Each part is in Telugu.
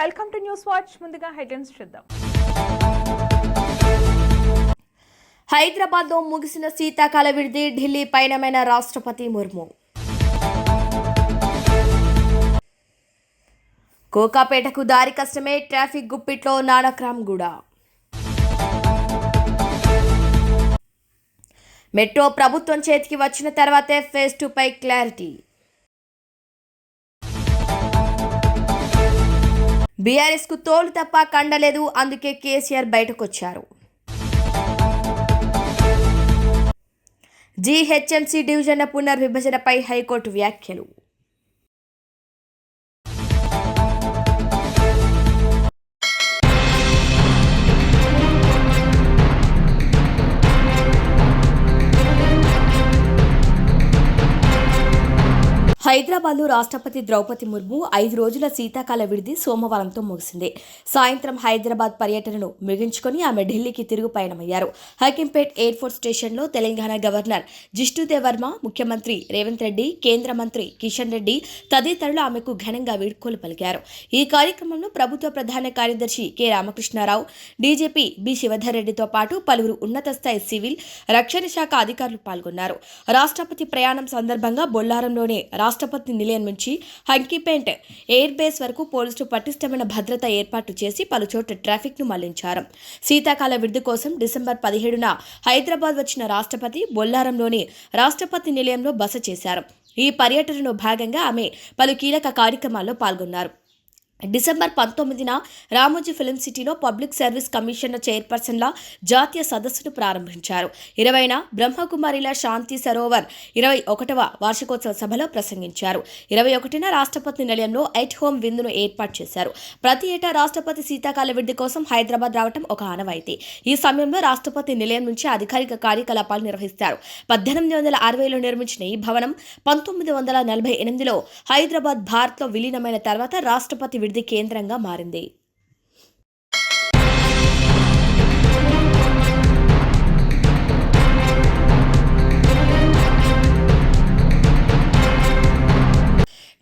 Welcome to news watch. ముందుగా హెడ్లైన్స్ చూద్దాం. హైదరాబాద్లో ముగిసిన శీతాకాల విడిది, ఢిల్లీ పయనమైన రాష్ట్రపతి ముర్ము. కోకాపేటకు దారి కష్టమే, ట్రాఫిక్ గుప్పిట్లో నానక్రామ్గూడ. మెట్రో ప్రభుత్వం చేతికి వచ్చిన తర్వాతే ఫేజ్ 2 పై క్లారిటీ. బీఆర్ఎస్ కు తోలు తప్ప కండలేదు, అందుకే కేసీఆర్ బయటకొచ్చారు. జీహెచ్ఎంసీ డివిజన్ల పునర్విభజనపై హైకోర్టు వ్యాఖ్యలు. హైదరాబాద్లో రాష్ట్రపతి ద్రౌపది ముర్ము 5 రోజుల శీతాకాల విడిది సోమవారంతో ముగిసింది. సాయంత్రం హైదరాబాద్ పర్యటనను ముగించుకొని ఆమె ఢిల్లీకి తిరుగు పయనమయ్యారు. హకీంపేట్ ఎయిర్ఫోర్స్ స్టేషన్లో తెలంగాణ గవర్నర్ జిష్ణుదేవ్ వర్మ, ముఖ్యమంత్రి రేవంత్ రెడ్డి, కేంద్ర మంత్రి కిషన్ రెడ్డి తదితరులు ఆమెకు ఘనంగా వీడ్కోలు పలికారు. ఈ కార్యక్రమంలో ప్రభుత్వ ప్రధాన కార్యదర్శి K Ramakrishna Rao, DGP B Shivadhar రెడ్డితో పాటు పలువురు ఉన్నత స్థాయి సివిల్, రక్షణ శాఖ అధికారులు పాల్గొన్నారు. రాష్ట్రపతి ప్రయాణం సందర్భంగా బొల్లారంలోని రాష్ట్రపతి నిలయం నుంచి హకీంపేట్ ఎయిర్ బేస్ వరకు పోలీసులు పటిష్టమైన భద్రత ఏర్పాటు చేసి పలుచోట్ల ట్రాఫిక్ ను మళ్లించారు. శీతాకాల విడిది కోసం డిసెంబర్ 17న హైదరాబాద్ వచ్చిన రాష్ట్రపతి బొల్లారంలోని రాష్ట్రపతి నిలయంలో బస చేశారు. ఈ పర్యటనలో భాగంగా ఆమె పలు కీలక కార్యక్రమాల్లో పాల్గొన్నారు. డిసెంబర్ 19న రామోజీ ఫిల్మ్ సిటీలో పబ్లిక్ సర్వీస్ కమిషన్ చైర్పర్సన్ల జాతీయ సదస్సును ప్రారంభించారు. 20న బ్రహ్మకుమారిల శాంతి సరోవర్ 21వ వార్షికోత్సవ సభలో ప్రసంగించారు. 21న రాష్ట్రపతి నిలయంలో ఎట్ హోమ్ విందును ఏర్పాటు చేశారు. ప్రతి ఏటా రాష్ట్రపతి శీతాకాల విడిది కోసం హైదరాబాద్ రావడం ఒక ఆనవాయితీ. ఈ సమయంలో రాష్ట్రపతి నిలయం నుంచి అధికారిక కార్యకలాపాలు నిర్వహిస్తారు. 1860లో నిర్మించిన ఈ భవనం 1948లో హైదరాబాద్ భారత్లో విలీనమైన తర్వాత రాష్ట్రపతి విడిది కేంద్రంగా మారింది.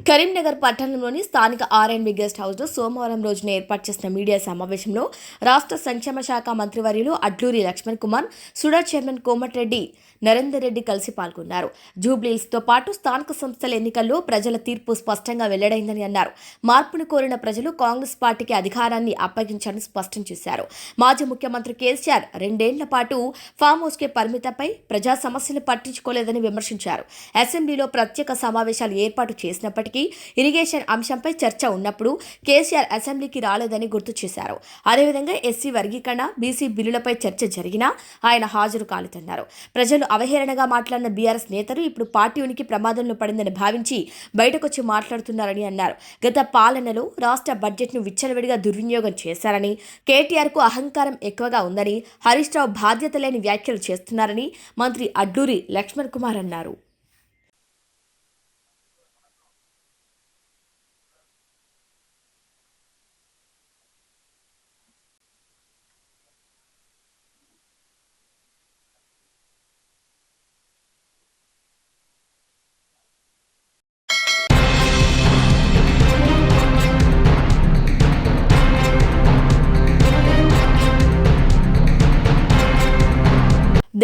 కరీంనగర్ పట్టణంలోని స్థానిక ఆర్ఎండ్బి గెస్ట్ హౌస్లో సోమవారం రోజున ఏర్పాటు చేసిన మీడియా సమావేశంలో రాష్ట్ర సంక్షేమ శాఖ మంత్రివర్యులు అడ్లూరి లక్ష్మణ్ కుమార్, సుడా చైర్మన్ కోమటిరెడ్డి నరేందర్ రెడ్డి కలిసి పాల్గొన్నారు. జూబ్లీహిల్స్తో పాటు స్థానిక సంస్థల ఎన్నికల్లో ప్రజల తీర్పు స్పష్టంగా వెల్లడైందని అన్నారు. మార్పును కోరిన ప్రజలు కాంగ్రెస్ పార్టీకి అధికారాన్ని అప్పగించారని స్పష్టం చేశారు. మాజీ ముఖ్యమంత్రి కేసీఆర్ 2 ఏళ్ల పాటు ఫామ్ హౌస్కే పరిమితపై ప్రజా సమస్యలు పట్టించుకోలేదని విమర్శించారు. అసెంబ్లీలో ప్రత్యేక సమావేశాలు ఏర్పాటు చేసినప్పటికీ ఇరిగేషన్ అంశంపై చర్చ ఉన్నప్పుడు కేసీఆర్ అసెంబ్లీకి రాలేదని గుర్తు చేశారు. అదేవిధంగా ఎస్సీ వర్గీకరణ, బీసీ బిల్లులపై చర్చ జరిగినా ఆయన హాజరు కాలేదన్నారు. ప్రజలు అవహేళనగా మాట్లాడిన బీఆర్ఎస్ నేతలు ఇప్పుడు పార్టీ ఉనికి ప్రమాదంలో పడిందని భావించి బయటకొచ్చి మాట్లాడుతున్నారని అన్నారు. గత పాలనలో రాష్ట్ర బడ్జెట్ను విచ్చలవిడిగా దుర్వినియోగం చేశారని, కేటీఆర్కు అహంకారం ఎక్కువగా ఉందని, హరీష్ రావు బాధ్యత లేని వ్యాఖ్యలు చేస్తున్నారని మంత్రి అడ్లూరి లక్ష్మణ్ కుమార్ అన్నారు.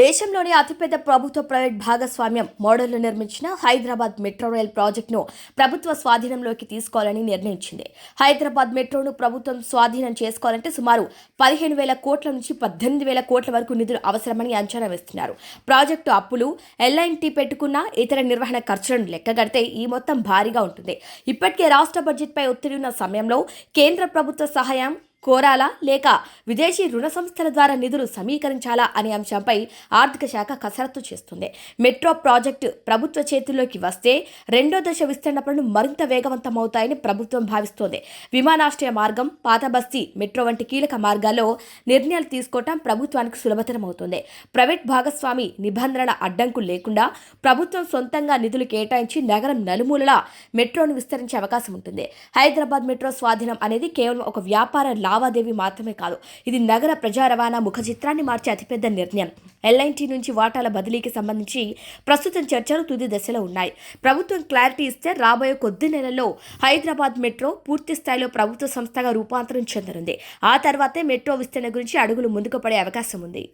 దేశంలోని అతిపెద్ద ప్రభుత్వ ప్రైవేట్ భాగస్వామ్యం మోడల్లో నిర్మించిన హైదరాబాద్ మెట్రో రైల్ ప్రాజెక్టును ప్రభుత్వ స్వాధీనంలోకి తీసుకోవాలని నిర్ణయించింది. హైదరాబాద్ మెట్రోను ప్రభుత్వం స్వాధీనం చేసుకోవాలంటే సుమారు 15,000 కోట్ల నుంచి 18,000 కోట్ల వరకు నిధులు అవసరమని అంచనా వేస్తున్నారు. ప్రాజెక్టు అప్పులు, ఎల్ఐన్టీ పెట్టుకున్న ఇతర నిర్వహణ ఖర్చులను లెక్కగడితే ఈ మొత్తం భారీగా ఉంటుంది. ఇప్పటికే రాష్ట్ర బడ్జెట్పై ఒత్తిడి ఉన్న సమయంలో కేంద్ర ప్రభుత్వ సహాయం కోరాలా లేక విదేశీ రుణ సంస్థల ద్వారా నిధులు సమీకరించాలా అనే అంశంపై ఆర్థిక శాఖ కసరత్తు చేస్తుంది. మెట్రో ప్రాజెక్టు ప్రభుత్వ చేతుల్లోకి వస్తే 2వ దశ విస్తరణ పనులు మరింత వేగవంతమవుతాయని ప్రభుత్వం భావిస్తోంది. విమానాశ్రయ మార్గం, పాత బస్తీ మెట్రో వంటి కీలక మార్గాల్లో నిర్ణయాలు తీసుకోవటం ప్రభుత్వానికి సులభతరమవుతుంది. ప్రైవేట్ భాగస్వామి నిబంధనల అడ్డంకులు లేకుండా ప్రభుత్వం సొంతంగా నిధులు కేటాయించి నగరం నలుమూలలా మెట్రోను విస్తరించే అవకాశం ఉంటుంది. హైదరాబాద్ మెట్రో స్వాధీనం అనేది కేవలం ఒక వ్యాపార లావాదేవీ మాత్రమే కాదు, ఇది నగర ప్రజా రవాణా ముఖ చిత్రాన్ని మార్చే అతిపెద్ద నిర్ణయం. ఎల్ఐటి నుంచి వాటాల బదిలీకి సంబంధించి ప్రస్తుతం చర్చలు తుది దశలో ఉన్నాయి. ప్రభుత్వం క్లారిటీ ఇస్తే రాబోయే కొద్ది నెలల్లో హైదరాబాద్ మెట్రో పూర్తి స్థాయిలో ప్రభుత్వ సంస్థగా రూపాంతరం చెందనుంది. ఆ తర్వాతే మెట్రో విస్తరణ గురించి అడుగులు ముందుకు పడే అవకాశం ఉంది.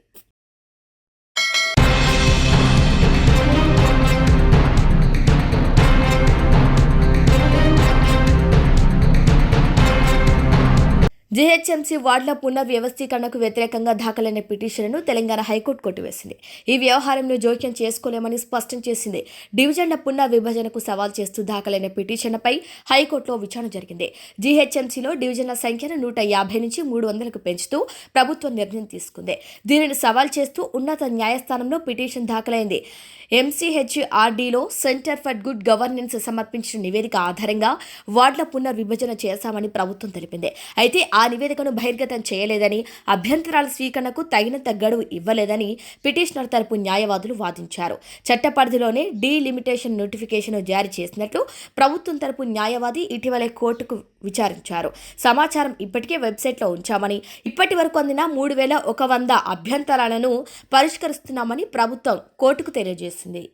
జీహెచ్ఎంసీ వార్డుల పునర్వ్యవస్థీకరణకు వ్యతిరేకంగా దాఖలైన పిటిషన్ను తెలంగాణ హైకోర్టు కొట్టివేసింది. ఈ వ్యవహారంలో జోక్యం చేసుకోలేమని స్పష్టం చేసింది. డివిజన్ల పునర్విభజనకు సవాల్ చేస్తూ దాఖలైన పిటిషన్పై హైకోర్టులో విచారణ జరిగింది. జీహెచ్ఎంసీలో డివిజన్ల సంఖ్యను 150 నుంచి 300కు పెంచుతూ ప్రభుత్వం నిర్ణయం తీసుకుంది. దీనిని సవాల్ చేస్తూ ఉన్నత న్యాయస్థానంలో పిటిషన్ దాఖలైంది. ఎంసీహెచ్ఆర్డీలో సెంటర్ ఫర్ గుడ్ గవర్నెన్స్ సమర్పించిన నివేదిక ఆధారంగా వార్డుల పునర్విభజన చేశామని ప్రభుత్వం తెలిపింది. అయితే ఆ నివేదికను బహిర్గతం చేయలేదని, అభ్యంతరాల స్వీకరణకు తగినంత గడువు ఇవ్వలేదని పిటిషనర్ తరపు న్యాయవాదులు వాదించారు. చట్ట పరిధిలోనే డీలిమిటేషన్ నోటిఫికేషన్ జారీ చేసినట్లు ప్రభుత్వం తరపు న్యాయవాది ఇటీవలే కోర్టుకు విచారించారు. సమాచారం ఇప్పటికే వెబ్సైట్లో ఉంచామని, ఇప్పటి వరకు అందిన 3100 అభ్యంతరాలను పరిష్కరిస్తున్నామని ప్రభుత్వం కోర్టుకు తెలియజేసింది.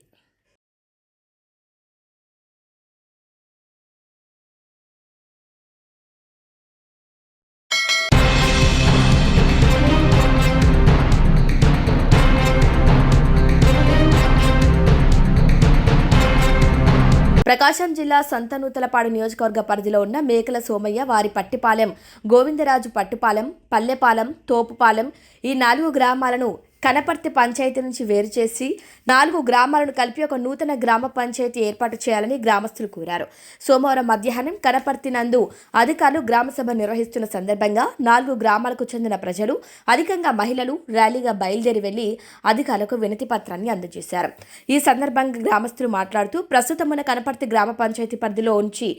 ప్రకాశం జిల్లా సంతనూతలపాడు నియోజకవర్గ పరిధిలో ఉన్న మేకల సోమయ్య, వారి పట్టిపాలెం, గోవిందరాజు పట్టుపాలెం, పల్లెపాలెం, తోపుపాలెం ఈ 4 గ్రామాలను కనపర్తి పంచాయతీ నుంచి వేరు చేసి 4 గ్రామాలను కలిపి ఒక నూతన గ్రామ పంచాయతీ ఏర్పాటు చేయాలని గ్రామస్తులు కోరారు. సోమవారం మధ్యాహ్నం కనపర్తి నందు అధికారులు గ్రామసభ నిర్వహిస్తున్న సందర్భంగా 4 గ్రామాలకు చెందిన ప్రజలు, అధికంగా మహిళలు ర్యాలీగా బయలుదేరి వెళ్లి అధికారులకు వినతి పత్రాన్ని అందజేశారు. ఈ సందర్భంగా గ్రామస్తులు మాట్లాడుతూ, ప్రస్తుతం ఉన్న కనపర్తి గ్రామ పంచాయతీ పరిధిలో ఉంచి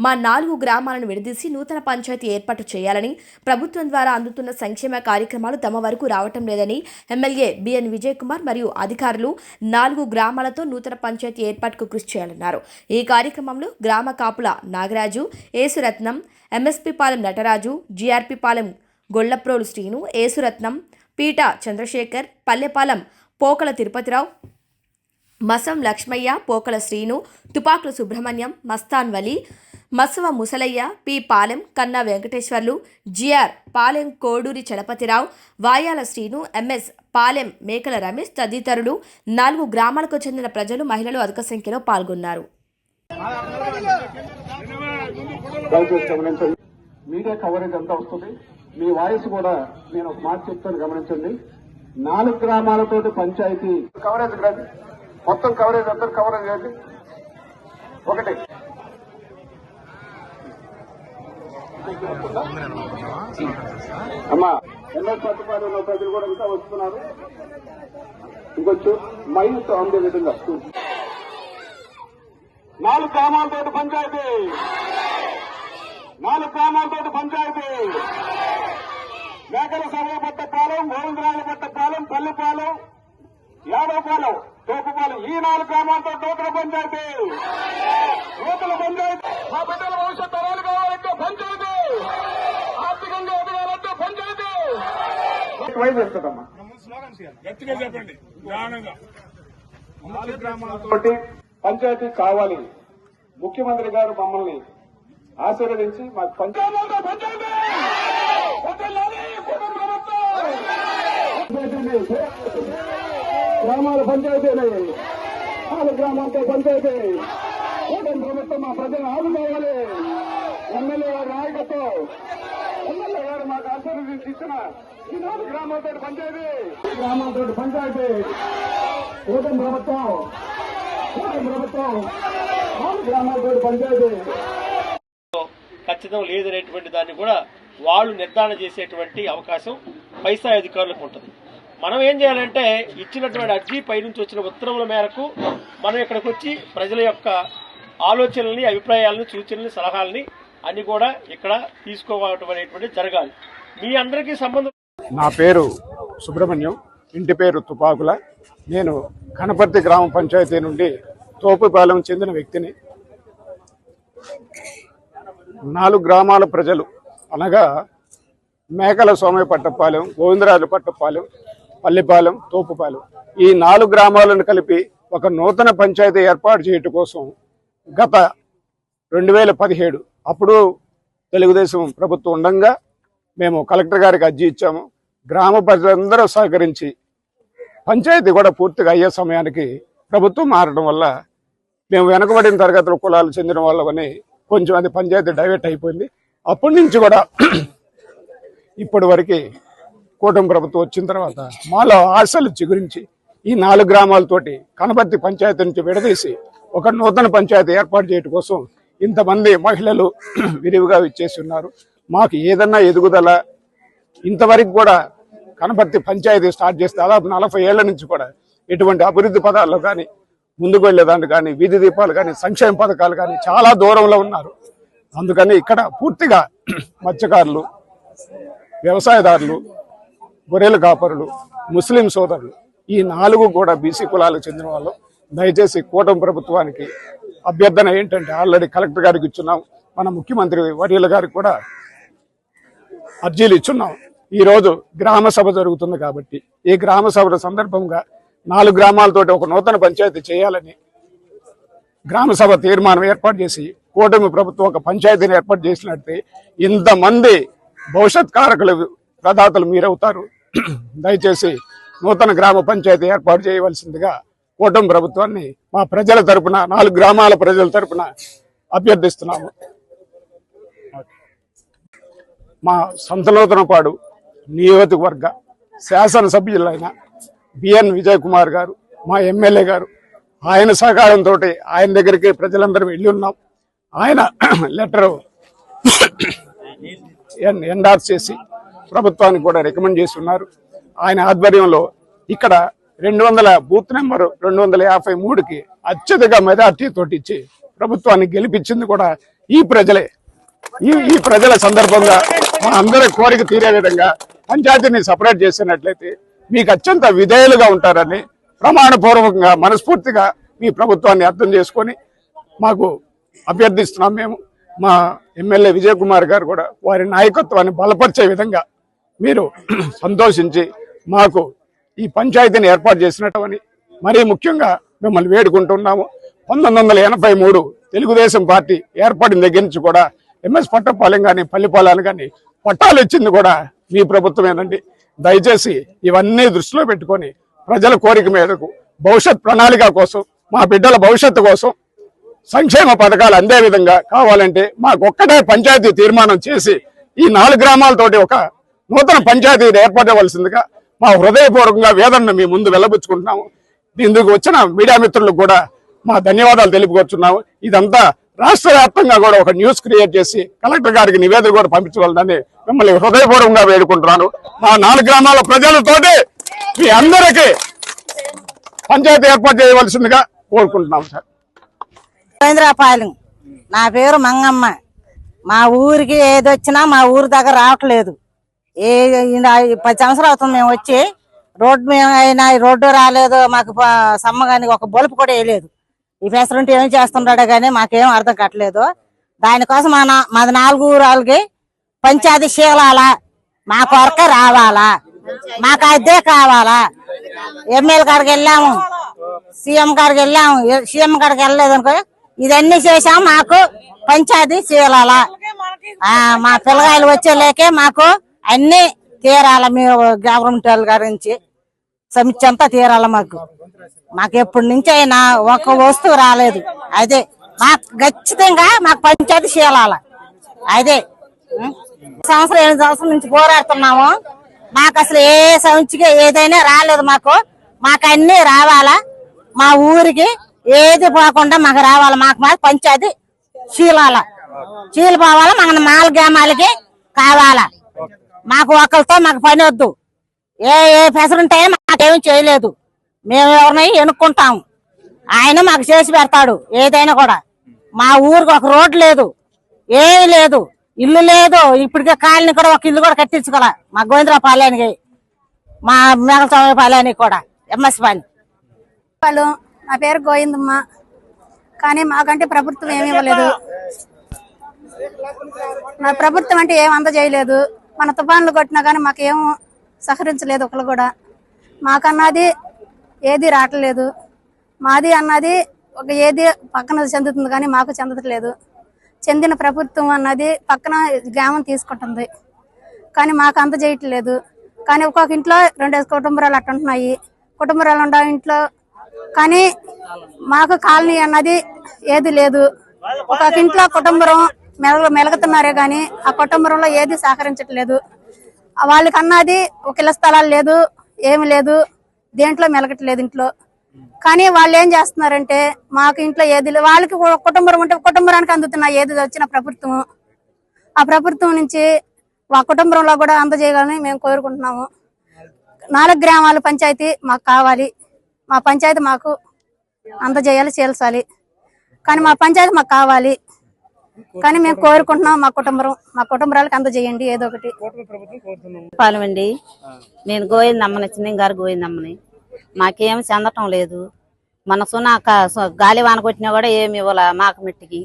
మా 4 గ్రామాలను విడదీసి నూతన పంచాయతీ ఏర్పాటు చేయాలని, ప్రభుత్వం ద్వారా అందుతున్న సంక్షేమ కార్యక్రమాలు తమ వరకు రావటం లేదని ఎమ్మెల్యే బిఎన్ విజయ్ కుమార్ మరియు అధికారులు 4 గ్రామాలతో నూతన పంచాయతీ ఏర్పాటుకు కృషి చేయాలన్నారు. ఈ కార్యక్రమంలో గ్రామ కాపుల నాగరాజు, ఏసురత్నం, ఎంఎస్పీ పాలెం నటరాజు, జీఆర్పీ పాలెం గొల్లప్రోలు శ్రీను, ఏసురత్నం, పీట చంద్రశేఖర్, పల్లెపాలెం పోకల తిరుపతిరావు, మసం లక్ష్మయ్య, పోకల శ్రీను, తుపాకుల సుబ్రహ్మణ్యం, మస్తాన్ వలి, మసవ ముసలయ్య, పి పాలెం కన్నా వెంకటేశ్వర్లు, జిఆర్ పాలెం కోడూరి చలపతిరావు, వాయాల శ్రీను, ఎంఎస్ పాలెం మేకల రమేష్ తదితరులు 4 గ్రామాలకు చెందిన ప్రజలు, మహిళలు అధిక సంఖ్యలో పాల్గొన్నారు. మీడియా కవరేజ్ అంతా వస్తుంది. మీ వాయిస్ కూడా నేను ఒక మాట చెప్తాను, గమనించండి. 4 గ్రామాలతోటి పంచాయతీ కవరేజ్ కాదు, మొత్తం కవరేజ్ అందరు కవరేజ్ చేయండి. ఒకటి అమ్మా, ఎంఎస్ పట్టుపాలెంలో ప్రజలు కూడా ఇంకా వస్తున్నారు. ఇంకొచ్చు మైండ్ అందే విధంగా 4 గ్రామాలతోటి పంచాయతీ, 4 గ్రామాలతోటి పంచాయతీ, మేకల సభ పట్టపాలెం, గోవిందరాజు పట్టపాలెం, పల్లెపాలెం, యాదవపాలెం, తోపుపాలెం ఈ 4 గ్రామాలతో నూతన పంచాయతీ. నూతన పంచాయతీ మా బిడ్డల భవిష్యత్ తరాలు కావాలంటే పంచాయతీ, ఆర్థికంగా ఎదగాలంటే పంచాయతీ. పంచాయతీ కావాలి. ముఖ్యమంత్రి గారు మమ్మల్ని ఆశీర్వదించి మాకు గ్రామాల పంచాయతీ, 4 గ్రామాలతో పంచాయతీ. కూటమి ప్రభుత్వం మా ప్రజలను ఆదుకోవాలి. ఎమ్మెల్యే గారి నాయకత్వం, ఎమ్మెల్యే గారు మాకు ఆశీర్వదించి ఇచ్చిన ఈ 4 గ్రామాలతో పంచాయతీ, గ్రామాలతో పంచాయతీ. కూటమి ప్రభుత్వం 4 గ్రామాలతో పంచాయతీ. ఖచ్చితం లేదనేటువంటి దాన్ని కూడా వాళ్ళు నిర్ధారణ చేసేటువంటి అవకాశం పైసా అధికారులకు ఉంటుంది. మనం ఏం చేయాలంటే ఇచ్చినటువంటి అర్జీ పైనుంచి వచ్చిన ఉత్తర్వుల మేరకు మనం ఇక్కడికి వచ్చి ప్రజల యొక్క ఆలోచనల్ని, అభిప్రాయాలను, సూచనల్ని, సలహాలని అన్ని కూడా ఇక్కడ తీసుకోవడం అనేటువంటి జరగాలి. మీ అందరికీ సంబంధం. నా పేరు సుబ్రహ్మణ్యం, ఇంటి పేరు తుపాకుల. నేను కనపర్తి గ్రామ పంచాయతీ నుండి తోపుపాలెం చెందిన వ్యక్తిని. 4 గ్రామాల ప్రజలు అనగా మేకల సోమయ్య పట్టపాలెం, గోవిందరాజు పట్టపాలెం, పల్లిపాలెం, తోపుపాలెం ఈ 4 గ్రామాలను కలిపి ఒక నూతన పంచాయతీ ఏర్పాటు చేయటం కోసం గత 2017 అప్పుడు తెలుగుదేశం ప్రభుత్వం ఉండగా మేము కలెక్టర్ గారికి అర్జీ ఇచ్చాము. గ్రామ ప్రజలందరూ సహకరించి పంచాయతీ కూడా పూర్తిగా అయ్యే సమయానికి ప్రభుత్వం మారడం వల్ల మేము వెనకబడిన తరగతుల కులాలు చెందిన వాళ్ళని కొంచెం అది పంచాయతీ డైవర్ట్ అయిపోయింది. అప్పటి నుంచి కూడా ఇప్పటి వరకు కూటమి ప్రభుత్వం వచ్చిన తర్వాత మాలో ఆశలు చిగురించి ఈ 4 గ్రామాలతోటి కనపర్తి పంచాయతీ నుంచి విడదీసి ఒక నూతన పంచాయతీ ఏర్పాటు చేయడం కోసం ఇంతమంది మహిళలు విరివిగా ఇచ్చేసి ఉన్నారు. మాకు ఏదన్నా ఎదుగుదల ఇంతవరకు కూడా కనపర్తి పంచాయతీ స్టార్ట్ చేస్తే దాదాపు 40 ఏళ్ల నుంచి కూడా ఎటువంటి అభివృద్ధి పదాల్లో కానీ ముందుకు వెళ్ళేదాన్ని కానీ వీధి దీపాలు కానీ సంక్షేమ పథకాలు కానీ చాలా దూరంలో ఉన్నారు. అందుకని ఇక్కడ పూర్తిగా మత్స్యకారులు, వ్యవసాయదారులు, గొర్రెల కాపరులు, ముస్లిం సోదరులు ఈ 4 కూడా బీసీ కులాలకు చెందిన వాళ్ళు. దయచేసి కూటమి ప్రభుత్వానికి అభ్యర్థన ఏంటంటే ఆల్రెడీ కలెక్టర్ గారికి ఇచ్చున్నాం, మన ముఖ్యమంత్రి వర్యుల గారికి కూడా అర్జీలు ఇచ్చున్నాం. ఈరోజు గ్రామ సభ జరుగుతుంది కాబట్టి ఈ గ్రామ సభ సందర్భంగా 4 గ్రామాలతోటి ఒక నూతన పంచాయతీ చేయాలని గ్రామ సభ తీర్మానం ఏర్పాటు చేసి కూటమి ప్రభుత్వం ఒక పంచాయతీని ఏర్పాటు చేసినట్టే ఇంతమంది భవిష్యత్ కారకులు ప్రదాతలు మీరవుతారు. దయచేసి నూతన గ్రామ పంచాయతీ ఏర్పాటు చేయవలసిందిగా కూటమి ప్రభుత్వాన్ని మా ప్రజల తరపున 4 గ్రామాల ప్రజల తరపున అభ్యర్థిస్తున్నాము. మా సంతనూతనపాడు నియోజకవర్గ శాసనసభ్యులైన బిఎన్ విజయ్ కుమార్ గారు, మా ఎమ్మెల్యే గారు, ఆయన సహకారంతో ఆయన దగ్గరికి ప్రజలందరూ వెళ్ళి ఉన్నాం. ఆయన లెటర్ ఎండార్స్ చేసి ప్రభుత్వానికి కూడా రికమెండ్ చేసి ఉన్నారు. ఆయన ఆధ్వర్యంలో ఇక్కడ 200 బూత్ నెంబర్ 253కి అత్యధిక మెజార్టీ తోటి ఇచ్చి ప్రభుత్వాన్ని గెలిపించింది కూడా ఈ ప్రజలే. ఈ ప్రజల సందర్భంగా మా అందరి కోరిక తీరే విధంగా పంచాయతీని సపరేట్ చేసినట్లయితే మీకు అత్యంత విధేయులుగా ఉంటారని ప్రమాణపూర్వకంగా మనస్ఫూర్తిగా మీ ప్రభుత్వాన్ని అర్థం చేసుకొని మాకు అభ్యర్థిస్తున్నాం. మేము మా ఎమ్మెల్యే విజయ్ కుమార్ గారు కూడా వారి నాయకత్వాన్ని బలపరిచే విధంగా మీరు సంతోషించి మాకు ఈ పంచాయతీని ఏర్పాటు చేసినట్టువని మరీ ముఖ్యంగా మిమ్మల్ని వేడుకుంటున్నాము. 1983 తెలుగుదేశం పార్టీ ఏర్పడిన దగ్గర నుంచి కూడా ఎంఎస్ పట్టపాలెం కానీ పల్లిపాలెం కానీ పట్టాలు ఇచ్చింది కూడా మీ ప్రభుత్వమేనండి. దయచేసి ఇవన్నీ దృష్టిలో పెట్టుకొని ప్రజల కోరిక మేరకు భవిష్యత్ ప్రణాళిక కోసం, మా బిడ్డల భవిష్యత్తు కోసం సంక్షేమ పథకాలు అందే విధంగా కావాలంటే మాకొక్కటే పంచాయతీ తీర్మానం చేసి ఈ 4 గ్రామాలతోటి ఒక నూతన పంచాయతీ ఏర్పడవలసిందిగా మా హృదయపూర్వకంగా వేదనను మీ ముందు వెళ్ళబుచ్చుకుంటున్నాము. ఇందుకు వచ్చిన మీడియా మిత్రులకు కూడా మా ధన్యవాదాలు తెలుపుకొచ్చున్నాము. ఇదంతా రాష్ట్ర వ్యాప్తంగా కూడా ఒక న్యూస్ క్రియేట్ చేసి కలెక్టర్ గారికి నివేదిక కూడా పంపించగలదని మిమ్మల్ని హృదయపూర్వకంగా వేడుకుంటున్నాను. మా 4 గ్రామాల ప్రజలతోటి మీ అందరికీ పంచాయతీ ఏర్పాటు చేయవలసిందిగా కోరుకుంటున్నాం సార్. రవీంద్రపాలెం. నా పేరు మంగమ్మ. మా ఊరికి ఏదొచ్చినా మా ఊరి దగ్గర రావట్లేదు. 10 సంవత్సరాలు అవుతుంది మేము వచ్చి. రోడ్డు అయినా రోడ్డు రాలేదు, మాకు సమ్మగాని ఒక బలుపు కూడా వేయలేదు. ఈ ప్రెసిడెంట్ ఏం చేస్తున్నాడో గానీ మాకేం అర్థం కావట్లేదు. దానికోసం మాది 4 ఊరాలకి పంచాయతీ శీలాలా, మా కొరకే రావాలా, మాకు అదే కావాలా. ఎమ్మెల్యే గారికి వెళ్ళాము, సీఎం గారికి వెళ్ళాము, సీఎం గారికి వెళ్ళలేదు అనుకో. ఇదన్నీ చేసాము, మాకు పంచాయతీ శీలాలా. మా పిల్లగాయలు వచ్చేలేకే మాకు అన్ని తీరాల. మీరు గవర్నమెంట్ వాళ్ళ గురించి సమీక్ష అంతా తీరాల. మాకు ఎప్పటి నుంచి అయినా ఒక వస్తువు రాలేదు. అదే మాకు ఖచ్చితంగా మాకు పంచాయతీ శీలాల. అదే 8 సంవత్సరాల నుంచి పోరాడుతున్నాము. మాకు అసలు ఏ సంచికి ఏదైనా రాలేదు. మాకు అన్ని రావాలా. మా ఊరికి ఏది పోకుండా మాకు రావాలా. మాకు పంచాయతీ శీలాల చీలు పోవాలా. మాకు 4 గ్రామాలకి కావాలా. మాకు ఒకరితో మాకు పని వద్దు. ఏ పెసరుంటాయో మాకేమీ చేయలేదు. మేము ఎవరినై ఎన్నుకుంటాము, ఆయన మాకు చేసి పెడతాడు ఏదైనా కూడా. మా ఊరికి ఒక రోడ్డు లేదు, ఏమీ లేదు, ఇల్లు లేదు. ఇప్పటికే కాలనీ కూడా ఒక ఇల్లు కూడా కట్టించుకోలే. మా గోవిందరాపాలెనికి, మా మేఘలపాలెనికి కూడా ఎంఎస్ పని. నా పేరు గోవిందమ్మ. కానీ మాకంటే ప్రభుత్వం ఏమి ఇవ్వలేదు. మా ప్రభుత్వం అంటే ఏం అందజేయలేదు. మన తుఫాన్లు కొట్టినా కానీ మాకేం సహకరించలేదు ఒకరు కూడా. మాకన్నది ఏది రావట్లేదు. మాది అన్నది ఒక ఏది పక్కన చెందుతుంది కానీ మాకు చెందట్లేదు. చెందిన ప్రభుత్వం అన్నది పక్కన గ్రామం తీసుకుంటుంది కానీ మాకు అంత చేయట్లేదు. కానీ ఒక్కొక్క ఇంట్లో 2 కుటుంబరాలు అట్టుంటున్నాయి. కుటుంబరాలు ఉండే ఇంట్లో కానీ మాకు కాలనీ అన్నది ఏది లేదు. ఒక్కొక్క ఇంట్లో కుటుంబం మెలుగుతున్నారే కానీ ఆ కుటుంబంలో ఏది సహకరించట్లేదు. వాళ్ళకి అన్నది ఒక ఇళ్ల స్థలాలు లేదు, ఏమి లేదు, దేంట్లో మెలగట్లేదు ఇంట్లో. కానీ వాళ్ళు ఏం చేస్తున్నారంటే మాకు ఇంట్లో ఏది లేదు. వాళ్ళకి కుటుంబం ఉంటే కుటుంబానికి అందుతున్నాయి ఏది వచ్చిన ప్రభుత్వం. ఆ ప్రభుత్వం నుంచి ఆ కుటుంబంలో కూడా అందజేయాలని మేము కోరుకుంటున్నాము. 4 గ్రామాల పంచాయతీ మాకు కావాలి. మా పంచాయతీ మాకు అందజేయాలి, చేల్చాలి. కానీ మా పంచాయతీ మాకు కావాలి. కానీ మేము కోరుకుంటున్నాం మా కుటుంబాలకు అందజేయండి ఏదో ఒకటి. పాలమండి, నేను గోవిందమ్మని, చిన్నంగారు గోవిందమ్మని. మాకేం చెందటం లేదు. మన సునాక గాలి వాన కొట్టినా కూడా ఏమి ఇవ్వాల. మాకు మెట్టికి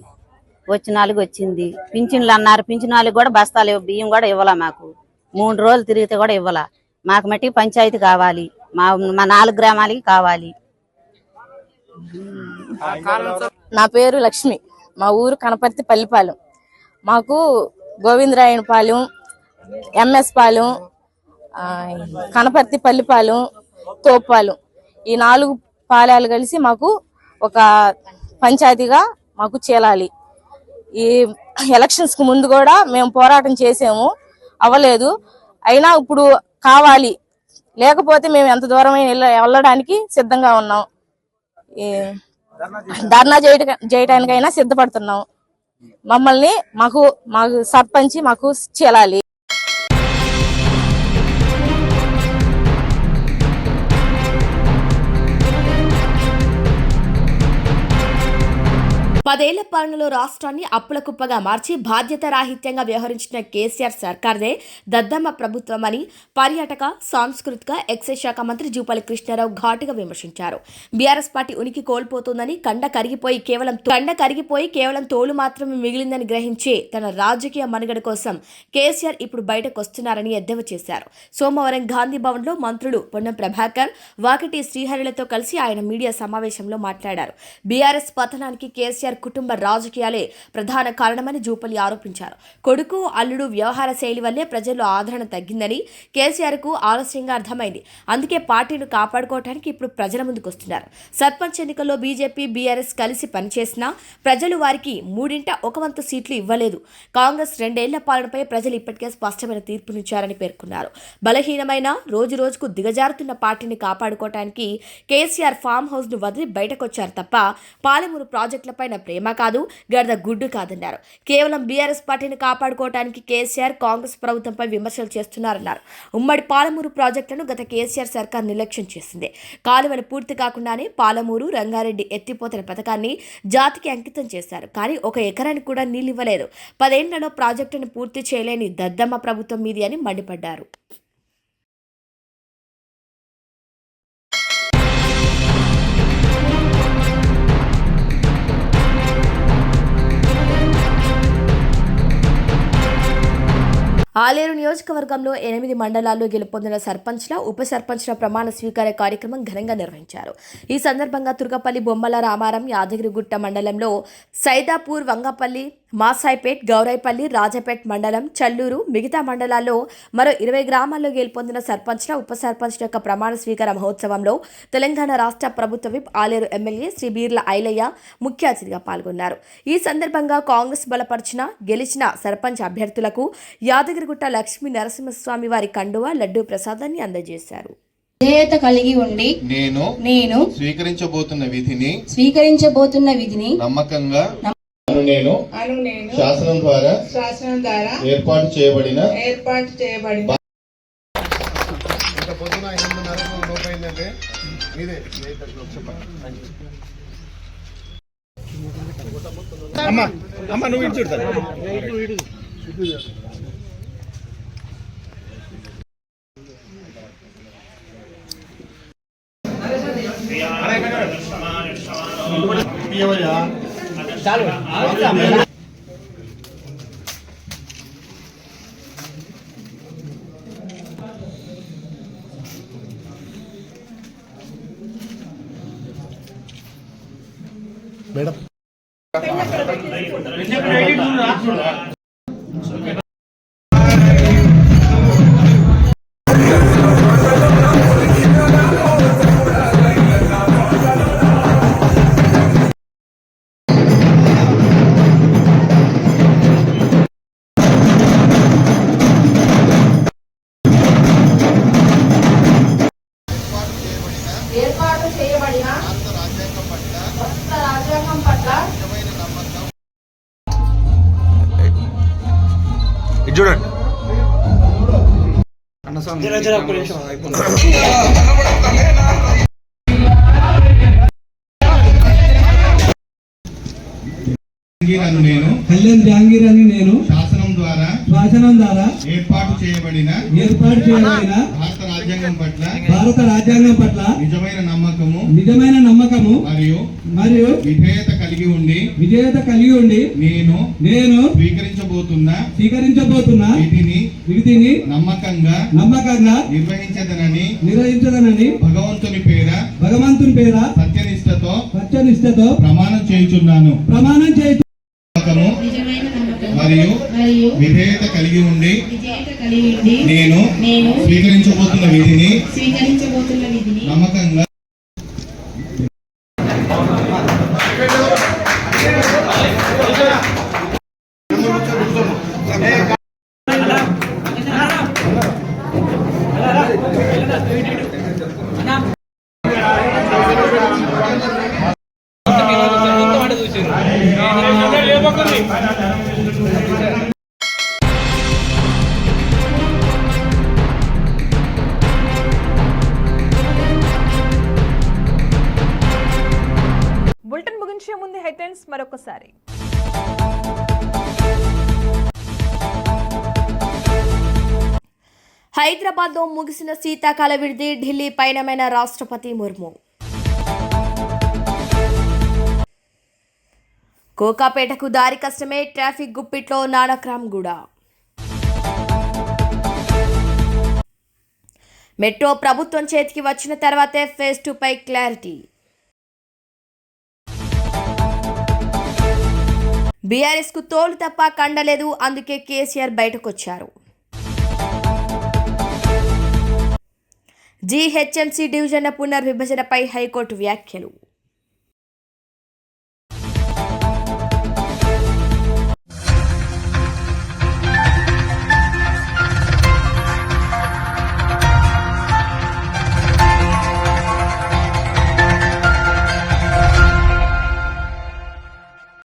వచ్చిన వాళ్ళకి వచ్చింది. పింఛన్లు అన్నారు, పింఛన్ వాళ్ళకి కూడా బస్తాలు బియ్యం కూడా ఇవ్వాల. మాకు 3 రోజులు తిరిగితే కూడా ఇవ్వాల. మాకు మట్టికి పంచాయతీ కావాలి. మా 4 గ్రామాలకి కావాలి. నా పేరు లక్ష్మి. మా ఊరు కనపర్తి పల్లిపాలెం. మాకు గోవిందరాయనపాలెం, ఎంఎస్ పాలెం, కనపర్తి పల్లిపాలెం, తోపాలెం ఈ 4 పాలెలు కలిసి మాకు ఒక పంచాయతీగా మాకు చేరాలి. ఈ ఎలక్షన్స్ కు ముందు కూడా మేము పోరాటం చేసాము, అవ్వలేదు. అయినా ఇప్పుడు కావాలి. లేకపోతే మేము ఎంత దూరమైన వెళ్ళడానికి సిద్ధంగా ఉన్నాం. ధర్నా చేయడానికైనా సిద్ధపడుతున్నాం. మమ్మల్ని మాకు సర్పంచ్ మాకు చేయాలి. పదేళ్ల పాలనలో రాష్ట్రాన్ని అప్పుల కుప్పగా మార్చి బాధ్యత రాహిత్యంగా వ్యవహరించిన కేసీఆర్ సర్కార్దే దద్దమ్మ ప్రభుత్వమని పర్యాటక, సాంస్కృతిక, ఎక్సైజ్ శాఖ మంత్రి జూపల్లి కృష్ణారావు ఘాటుగా విమర్శించారు. బీఆర్ఎస్ పార్టీ ఉనికి కోల్పోతుందని, కండ కరిగిపోయి కేవలం తోలు మాత్రమే మిగిలిందని గ్రహించి తన రాజకీయ మనుగడ కోసం కేసీఆర్ ఇప్పుడు బయటకు వస్తున్నారని ఎద్దేవా చేశారు. సోమవారం గాంధీ భవన్లో మంత్రులు పొన్నం ప్రభాకర్, వాకిటి శ్రీహరిలతో కలిసి ఆయన మీడియా సమావేశంలో మాట్లాడారు. బీఆర్ఎస్ పతనానికి కేసీఆర్ కుటుంబ రాజకీయాలే ప్రధాన కారణమని జూపల్లి ఆరోపించారు. కొడుకు, అల్లుడు వ్యవహార శైలి వల్లే ప్రజల్లో ఆదరణ తగ్గిందని కేసీఆర్ కు ఆలస్యంగా అర్థమైంది. అందుకే పార్టీని కాపాడుకోవడానికి ఇప్పుడు ప్రజల ముందుకొస్తున్నారు. సర్పంచ్ ఎన్నికల్లో బీజేపీ, బీఆర్ఎస్ కలిసి పనిచేసినా ప్రజలు వారికి 3/1 సీట్లు ఇవ్వలేదు. కాంగ్రెస్ 2 ఏళ్ల పాలనపై ప్రజలు ఇప్పటికే స్పష్టమైన తీర్పునిచ్చారని పేర్కొన్నారు. బలహీనమైన, రోజురోజుకు దిగజారుతున్న పార్టీని కాపాడుకోవడానికి కేసీఆర్ ఫామ్ హౌస్ ను వదిలి బయటకొచ్చారు తప్ప పాలమూరు ప్రాజెక్టులపైన ప్రేమ కాదు, గర్ద గుడ్డు కాదన్నారు. కేవలం బీఆర్ఎస్ పార్టీని కాపాడుకోవడానికి కేసీఆర్, కాంగ్రెస్ ప్రభుత్వంపై విమర్శలు చేస్తున్నారన్నారు. ఉమ్మడి పాలమూరు ప్రాజెక్టులను గత కేసీఆర్ సర్కార్ నిర్లక్ష్యం చేసింది. కాలువలు పూర్తి కాకుండానే పాలమూరు, రంగారెడ్డి ఎత్తిపోతల పథకాన్ని జాతికి అంకితం చేశారు. కానీ 1 ఎకరానికి కూడా నీళ్లు ఇవ్వలేదు. 10 ఏళ్లలో ప్రాజెక్టును పూర్తి చేయలేని దద్దమ్మ ప్రభుత్వం మీది అని మండిపడ్డారు. ఆలేరు నియోజకవర్గంలో 8 మండలాల్లో గెలుపొందిన సర్పంచ్ల, ఉప సర్పంచ్ల ప్రమాణ స్వీకార కార్యక్రమం ఘనంగా నిర్వహించారు. ఈ సందర్భంగా తుర్కపల్లి, బొమ్మల రామారం, యాదగిరిగుట్ట మండలంలో సైదాపూర్, వంగపల్లి, మాసాయిపేట్, గౌరైపల్లి, రాజపేట్ మండలం, చల్లూరు, మిగతా మండలాల్లో మరో 20 గ్రామాల్లో గెలుపొందిన సర్పంచ్ల, ఉప సర్పంచ్ల యొక్క ప్రమాణ స్వీకార మహోత్సవంలో తెలంగాణ రాష్ట్ర ప్రభుత్వ విప్, ఆలేరు ఎమ్మెల్యే శ్రీ బీర్ల ఐలయ్య ముఖ్య అతిథిగా పాల్గొన్నారు. ఈ సందర్భంగా కాంగ్రెస్ బలపరిచిన, గెలిచిన సర్పంచ్ అభ్యర్థులకు యాదగిరిగుట్ట లక్ష్మీ నరసింహస్వామి వారి కండువా, లడ్డూ ప్రసాదాన్ని అందజేశారు. విధేయత కలిగి ఉండి నేను స్వీకరించబోతున్న విధిని నమ్మకంగా నేను శాసనం ద్వారా ఏర్పాటు చేయబడిన అమ్మ నువ్వు ఇటు చూడతా ఏర్పాటు చేయబడిన కొత్త రాజ్యాంగం పట్ల చూడండి నేను కళ్యాణ్ జహాంగీర్ అని నేను శాసనం ద్వారా ఏర్పాటు చేయబడిన భారత రాజ్యాంగం పట్ల నిజమైన నమ్మకము మరియు విధేయత కలిగి ఉండి నేను స్వీకరించబోతున్న విధిని నమ్మకంగా నిర్వహించదనని భగవంతుని పేర సత్యనిష్టతో ప్రమాణం చేయుచున్నాను మరియు విధేయత కలిగి ఉండి నేను స్వీకరించబోతున్న విధిని నమ్మకంగా బులెటిన్ ముగించే ముందు హెడ్లైన్స్ మరొకసారి. హైదరాబాద్లో ముగిసిన శీతాకాల విడిది, ఢిల్లీ పయనమైన రాష్ట్రపతి ముర్ము. కోకాపేటకు దారి కష్టమే, ట్రాఫిక్ గుప్పిట్లో నానక్రామ్గూడ. మెట్రో ప్రభుత్వం చేతికి వచ్చిన తర్వాతే ఫేజ్ 2 పై క్లారిటీ. బీఆర్ఎస్ కు తోలు తప్ప కండలేదు, అందుకే కేసీఆర్ బయటకొచ్చారు. జీహెచ్ఎంసీ డివిజన్ల పునర్విభజనపై హైకోర్టు వ్యాఖ్యలు.